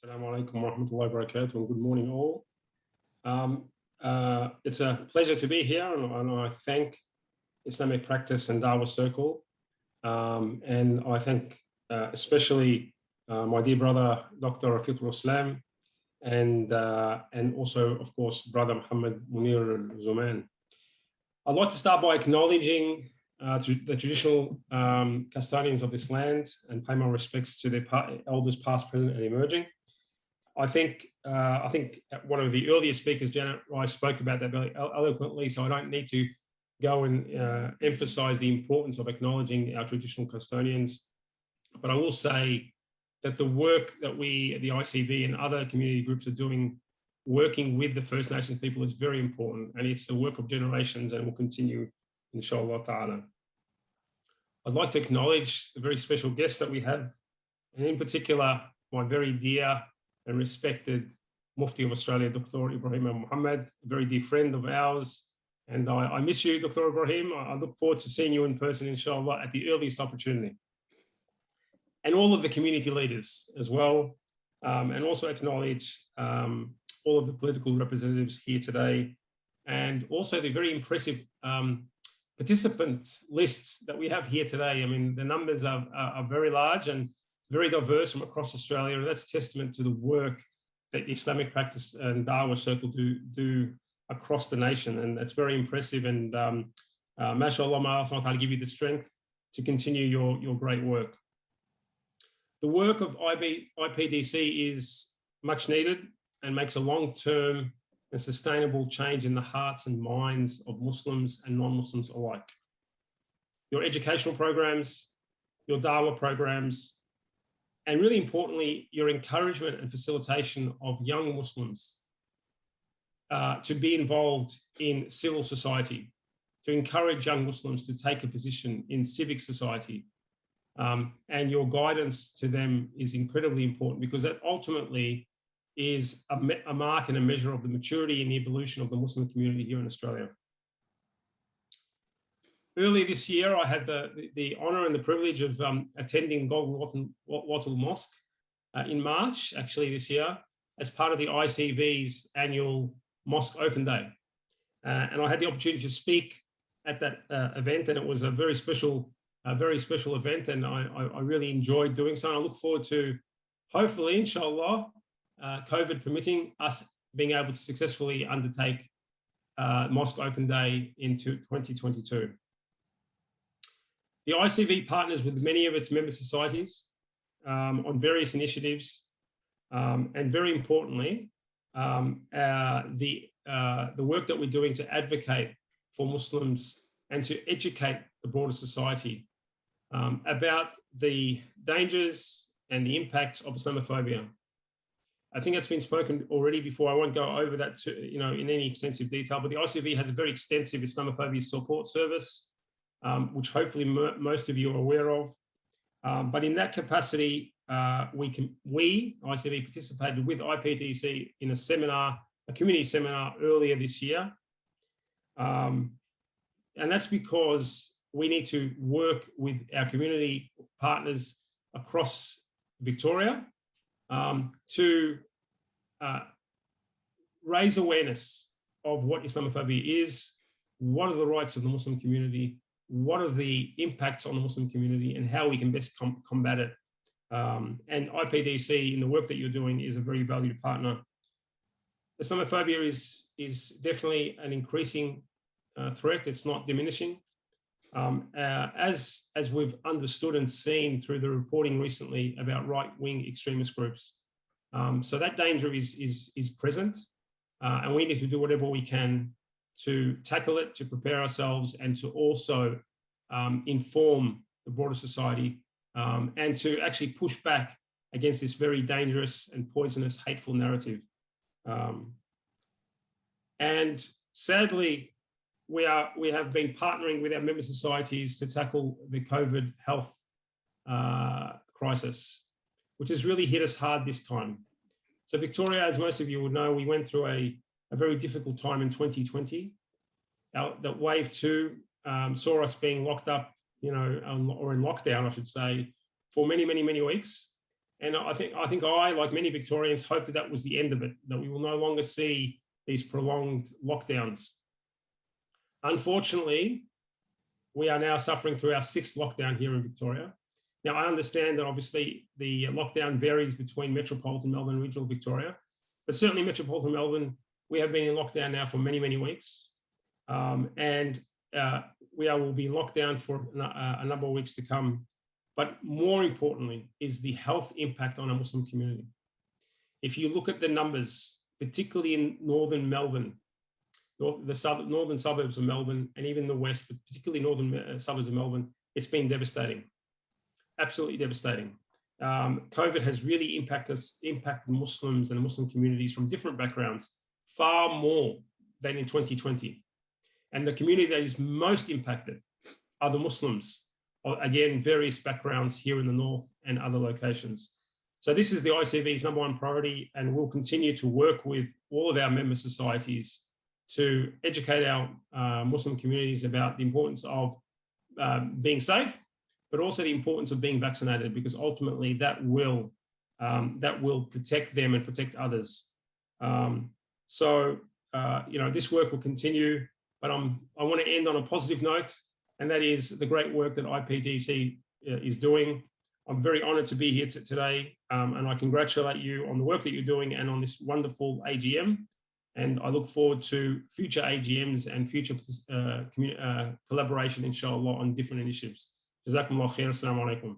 Assalamu alaikum wa rahmatullahi wa barakatuh, and good morning all. It's a pleasure to be here, and I thank Islamic Practice and Dawah Circle, and I thank especially my dear brother, Dr. Rafiqul Islam, and also, of course, brother Muhammad Munir Zuman. I'd like to start by acknowledging the traditional custodians of this land and pay my respects to their elders past, present, and emerging. I think one of the earlier speakers, Janet Rice, spoke about that very eloquently, so I don't need to go and emphasize the importance of acknowledging our traditional custodians. But I will say that the work that we, the ICV and other community groups are doing, working with the First Nations people, is very important, and it's the work of generations and will continue, inshallah ta'ala. I'd like to acknowledge the very special guests that we have, and in particular, my very dear and respected Mufti of Australia, Dr. Ibrahim Muhammad, a very dear friend of ours. And I miss you, Dr. Ibrahim. I look forward to seeing you in person, inshallah, at the earliest opportunity. And all of the community leaders as well. And also acknowledge all of the political representatives here today. And also the very impressive participant lists that we have here today. I mean, the numbers are very large and very diverse from across Australia. And that's testament to the work that the Islamic Practice and Dawah Circle do across the nation. And that's very impressive. And mashallah, may Allah give you the strength to continue your great work. The work of IPDC is much needed and makes a long-term and sustainable change in the hearts and minds of Muslims and non-Muslims alike. Your educational programs, your Dawah programs, and really importantly, your encouragement and facilitation of young Muslims to be involved in civil society, to encourage young Muslims to take a position in civic society. And your guidance to them is incredibly important, because that ultimately is a mark and a measure of the maturity and the evolution of the Muslim community here in Australia. Earlier this year, I had the honour and the privilege of attending Golden Wattle Mosque in March, actually this year, as part of the ICV's annual Mosque Open Day. And I had the opportunity to speak at that event, and it was a very special event, and I really enjoyed doing so. And I look forward to, hopefully, inshallah, COVID permitting, us being able to successfully undertake Mosque Open Day into 2022. The ICV partners with many of its member societies on various initiatives, and very importantly, the work that we're doing to advocate for Muslims and to educate the broader society about the dangers and the impacts of Islamophobia. I think that's been spoken already before. I won't go over that in any extensive detail, but the ICV has a very extensive Islamophobia support service, which hopefully most of you are aware of. But in that capacity, ICV participated with IPDC in a community seminar earlier this year. And that's because we need to work with our community partners across Victoria to raise awareness of what Islamophobia is, what are the rights of the Muslim community, what are the impacts on the Muslim community, and how we can best combat it. And IPDC, in the work that you're doing, is a very valued partner. Islamophobia is definitely an increasing threat. It's not diminishing. As we've understood and seen through the reporting recently about right-wing extremist groups. So that danger is present, and we need to do whatever we can to tackle it, to prepare ourselves, and to also inform the broader society, and to actually push back against this very dangerous and poisonous, hateful narrative. And sadly, we have been partnering with our member societies to tackle the COVID health crisis, which has really hit us hard this time. So Victoria, as most of you would know, we went through a very difficult time in 2020. That wave 2 saw us being locked up, or in lockdown, I should say, for many, many, many weeks. And I think I, like many Victorians, hoped that that was the end of it, that we will no longer see these prolonged lockdowns. Unfortunately, we are now suffering through our 6th lockdown here in Victoria. Now, I understand that obviously the lockdown varies between metropolitan Melbourne and regional Victoria, but certainly metropolitan Melbourne, we have been in lockdown now for many, many weeks. And we will be in lockdown for a number of weeks to come. But more importantly is the health impact on our Muslim community. If you look at the numbers, particularly in northern Melbourne, the northern suburbs of Melbourne, and even the west, but particularly northern suburbs of Melbourne, it's been devastating, absolutely devastating. COVID has really impacted Muslims and Muslim communities from different backgrounds far more than in 2020. And the community that is most impacted are the Muslims, again, various backgrounds here in the north and other locations. So this is the ICV's #1 priority, and we'll continue to work with all of our member societies to educate our Muslim communities about the importance of being safe, but also the importance of being vaccinated, because ultimately that will protect them and protect others. This work will continue, but I want to end on a positive note, and that is the great work that IPDC is doing. I'm very honoured to be here today, and I congratulate you on the work that you're doing and on this wonderful AGM. And I look forward to future AGMs and future collaboration, inshallah, on different initiatives. Jazakumullah khair. Assalamu alaikum.